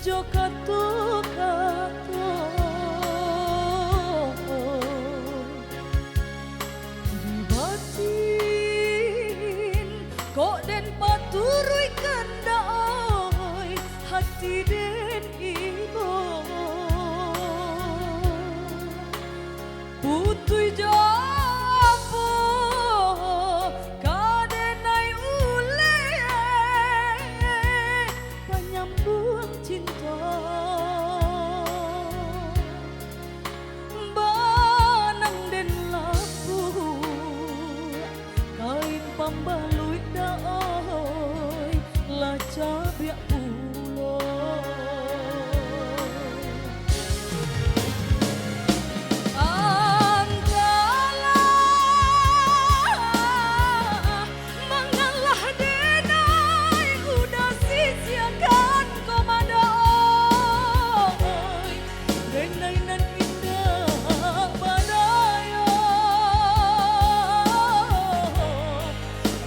Jo katu-katu di batin kok den paturui kendai hati den ibo putui jopo kadenai ule penyambung cinta banang den lapu kain pambalui daoi laca biak ulo mengalah denai udah sisiakan komadoi denai nan indah badaya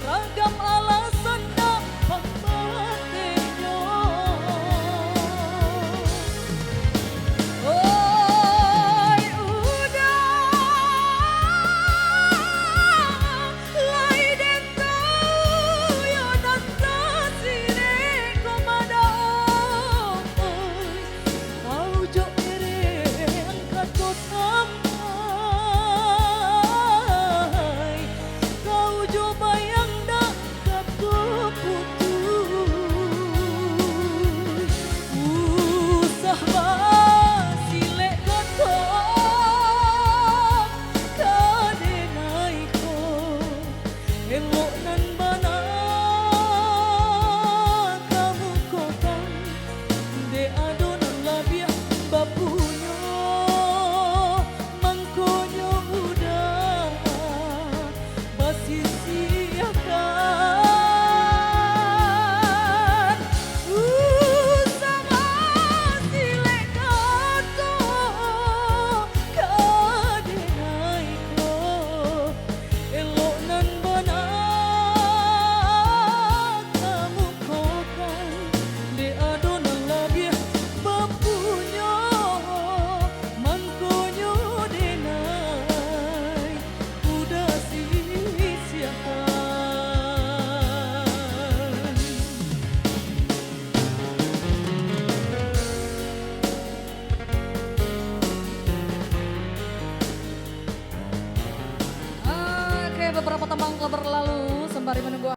ragam alasan nak pembatinyo oi udah lai den tau yo nasta sire komadoi kau jo ereng kato sampai kau jo bayang dak kato putui usah basile kato kadenai ko elok nan bana kamu kokan de adonan labia bapunyo mangkonyo udah basisiakan usah basile kato kadenai ko elok nan bana kamu kokan de adonan labia bapunyo mangkonyo denai udah sisiakan. Oke, beberapa tembang telah berlalu sembari menunggu